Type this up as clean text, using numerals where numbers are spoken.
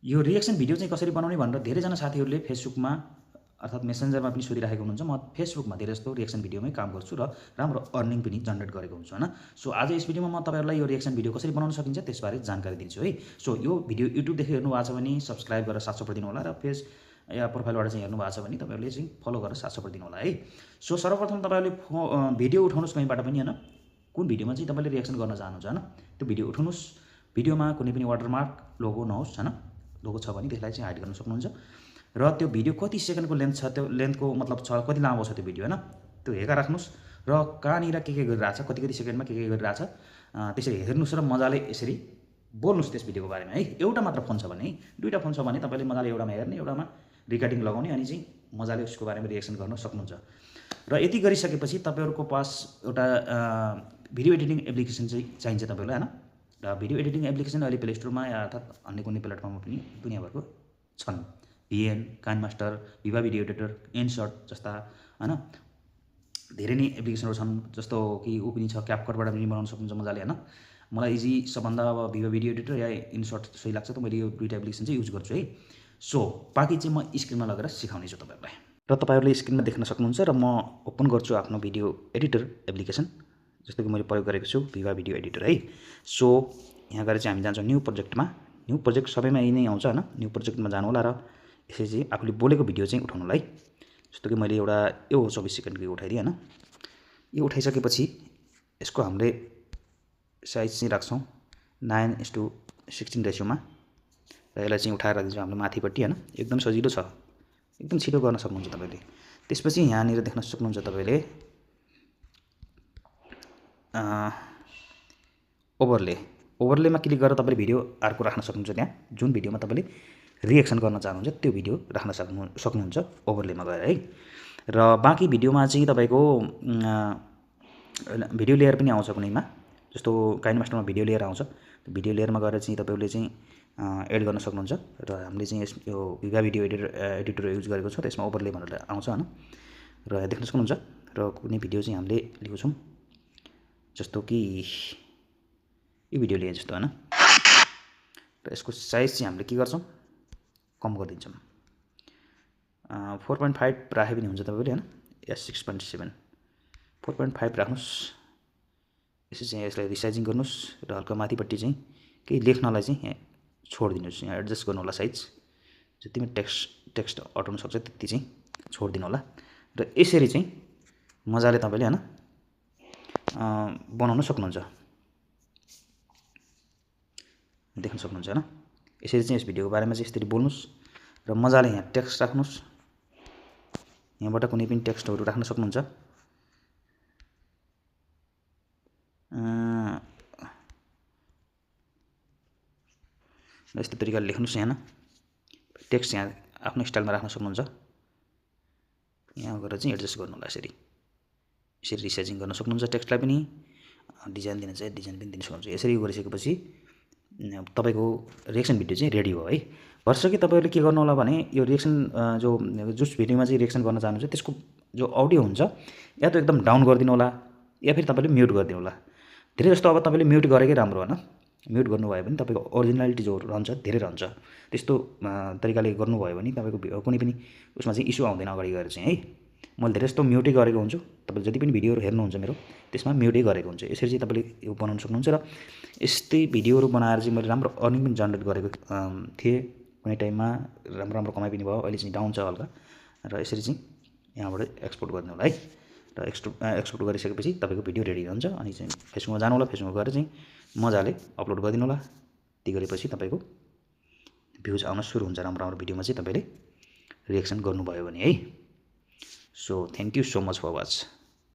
यो reaction video चाहिँ कसरी बनाउने भनेर धेरैजना साथीहरूले फेसबुकमा अर्थात् मेसेन्जरमा पनि सोधिराखेको हुनुहुन्छ। म फेसबुकमा धेरै जस्तो रिएक्सन भिडियोमै काम गर्छु र राम्रो अर्निङ पनि जनरेट गरेको हुन्छु हैन। सो आज यस भिडियोमा म तपाईँहरूलाई यो रिएक्सन भिडियो कसरी बनाउन सकिन्छ त्यसबारे जानकारी दिन्छु है। सो यो भिडियो युट्युबदेखि हेर्नु भएको छ भने सब्स्क्राइब गरेर साथ सपोर्ट दिनु होला र फेस या प्रोफाइलबाट चाहिँ हेर्नु भएको छ भने तपाईँहरूले चाहिँ फलो गरेर साथ सपोर्ट दिनु होला है। सो सर्वप्रथम तपाईँहरूले भिडियो उठाउनुहोस् कहीँबाट पनि हैन, कुन भिडियोमा चाहिँ तपाईँले रिएक्सन गर्न चाहनुहुन्छ हैन, त्यो भिडियो उठाउनुहोस्। भिडियोमा कुनै पनि वाटरमार्क लोगो नहोस् हैन, लोगो छ भने त्यसलाई चाहिँ हाइड गर्न सक्नुहुन्छ। र त्यो भिडियो कति सेकेन्डको लेन्थ छ, त्यो लेन्थको मतलब छ कति लामो छ त्यो भिडियो हैन, त्यो हेरेर राख्नुहोस्। र कहाँनिर के गरिरहेछ, कति कति सेकेन्डमा के गरिरहेछ त्यसरी हेर्नुहोस् र मजाले यसरी बोल्नुहोस् त्यस भिडियोको बारेमा है। एउटा मात्र फोन छ भने है, दुईवटा फोन छ भने तपाईँले मजाले एउटामा हेर्ने, एउटामा रिकर्डिङ लगाउने अनि चाहिँ मजाले उसको बारेमा रिएक्सन गर्न सक्नुहुन्छ। र यति गरिसकेपछि तपाईँहरूको पास एउटा भिडियो एडिटिङ एप्लिकेसन चाहिँ चाहिन्छ तपाईँलाई हैन। र भिडियो एडिटिङ एप्लिकेसन अहिले प्ले स्टोरमा या अर्थात् अन्य कुनै प्लेटफर्ममा पनि दुनियाँभरको छन्। VN, KineMaster, Vibha video editor, insert जस्ता हैन धेरै नै एप्लिकेसनहरू छन्। जस्तो कि ऊ पनि छ, क्यापकटबाट पनि बनाउन सक्नुहुन्छ मजाले हैन। मलाई इजी सबभन्दा अब विभा भिडियो एडिटर या इनसर्ट सही लाग्छ, त मैले यो दुईवटा एप्लिकेसन चाहिँ युज गर्छु है। सो बाँकी चाहिँ म स्क्रिनमा लगेर सिकाउने छु तपाईँहरूलाई, र तपाईँहरूले स्क्रिनमा देख्न सक्नुहुन्छ। र म ओपन गर्छु आफ्नो भिडियो एडिटर एप्लिकेसन, जस्तो कि मैले प्रयोग गरेको छु विभा भिडियो एडिटर है। सो यहाँ गएर चाहिँ हामी जान्छौँ न्यू प्रोजेक्टमा। न्यू प्रोजेक्ट सबैमा यही नै आउँछ हैन। न्यू प्रोजेक्टमा जानु होला र यसरी चाहिँ आफूले बोलेको भिडियो चाहिँ उठाउनु होला है। जस्तो कि मैले एउटा यो 24 सेकेन्डको उठाइदिएँ हैन। यो उठाइसकेपछि यसको हामीले साइज चाहिँ राख्छौँ 9:16 रेसियोमा र यसलाई चाहिँ उठाएर दिन्छौँ हामीले माथिपट्टि हैन। एकदम सजिलो छ, एकदम छिटो गर्न सक्नुहुन्छ तपाईँले। त्यसपछि यहाँनिर देख्न सक्नुहुन्छ तपाईँले ओभरलेमा क्लिक गरेर तपाईँले भिडियो अर्को राख्न सक्नुहुन्छ। त्यहाँ जुन भिडियोमा तपाईँले रिएक्सन गर्न चाहनुहुन्छ त्यो भिडियो राख्न सक्नुहुन्छ ओभरलेमा गएर है। र बाँकी भिडियोमा चाहिँ तपाईँको भिडियो लेयर पनि आउँछ कुनैमा, जस्तो काइनमास्टरमा भिडियो लेयर आउँछ। भिडियो लेयरमा गएर चाहिँ तपाईँले चाहिँ एड गर्न सक्नुहुन्छ। र हामीले चाहिँ यो विभा भिडियो एडिटर युज गरेको छ, त्यसमा ओभरले भनेर आउँछ हैन। र यहाँ देख्न सक्नुहुन्छ। र कुनै भिडियो चाहिँ हामीले लिउँछौँ, जस्तो कि यो भिडियो लिए जस्तो हैन। र यसको साइज चाहिँ हामीले के गर्छौँ, कम गरिदिन्छौँ। 4.5 राखे पनि हुन्छ तपाईँले हैन, या 6.7 4.5 राख्नुहोस्। यसरी चाहिँ यसलाई रिसाइजिङ गर्नुहोस् र हल्का माथिपट्टि चाहिँ केही लेख्नलाई चाहिँ यहाँ छोडिदिनुहोस्। यहाँ एडजस्ट गर्नु होला साइज, जति पनि टेक्स्ट अटाउन सक्छ त्यति चाहिँ छोडिदिनु होला। र यसरी चाहिँ मजाले तपाईँले हैन बनाउन सक्नुहुन्छ, देख्न सक्नुहुन्छ हैन। यसरी चाहिँ यस भिडियोको बारेमा चाहिँ यसरी बोल्नुहोस् र मजाले यहाँ टेक्स्ट राख्नुहोस्। यहाँबाट कुनै पनि टेक्स्टहरू राख्न सक्नुहुन्छ। यस्तो तरिकाले लेख्नुहोस् यहाँ, टेक्स्ट यहाँ आफ्नो स्टाइलमा राख्न सक्नुहुन्छ। यहाँ गएर चाहिँ एडजस्ट गर्नु होला, यसरी रिसाइजिङ गर्न सक्नुहुन्छ। टेक्स्टलाई पनि डिजाइन दिन चाहिँ डिजाइन पनि दिन सक्नुहुन्छ। यसरी गरिसकेपछि तपाईँको रिएक्सन भिडियो चाहिँ रेडी भयो है। भर्सकि तपाईँहरूले के गर्नु होला भने यो रिएक्सन जुस भिडियोमा चाहिँ रिएक्सन गर्न चाहनुहुन्छ त्यसको जो अडियो हुन्छ या त एकदम डाउन गरिदिनु होला या फेरि तपाईँले म्युट गरिदिनु होला। धेरै जस्तो अब तपाईँले म्युट गरेकै राम्रो हैन। म्युट गर्नुभयो भने तपाईँको ओरिजिनालिटी जो रहन्छ धेरै रहन्छ। त्यस्तो तरिकाले गर्नुभयो भने तपाईँको कुनै पनि उसमा चाहिँ इस्यु आउँदैन अगाडि गएर चाहिँ है। मैले धेरै जस्तो म्युटै गरेको हुन्छु, तपाईँले जति पनि भिडियोहरू हेर्नुहुन्छ मेरो त्यसमा म्युटै गरेको हुन्छ। यसरी चाहिँ तपाईँले यो बनाउन सक्नुहुन्छ। र यस्तै भिडियोहरू बनाएर चाहिँ मैले राम्रो अर्निङ पनि जनरेट गरेको थिएँ कुनै टाइममा, राम्रो राम्रो कमाइ पनि भयो। अहिले चाहिँ डाउन छ हल्का। र यसरी चाहिँ यहाँबाट एक्सपोर्ट गर्नु होला है। र एक्सपोर्ट गरिसकेपछि तपाईँको भिडियो रेडी हुन्छ। अनि चाहिँ फेसबुकमा जानु होला, फेसबुकमा गएर चाहिँ मजाले अपलोड गरिदिनु होला। त्यति गरेपछि तपाईँको भ्युज आउन सुरु हुन्छ राम्रो राम्रो भिडियोमा चाहिँ तपाईँले रिएक्सन गर्नुभयो भने है। So thank you so much for watch.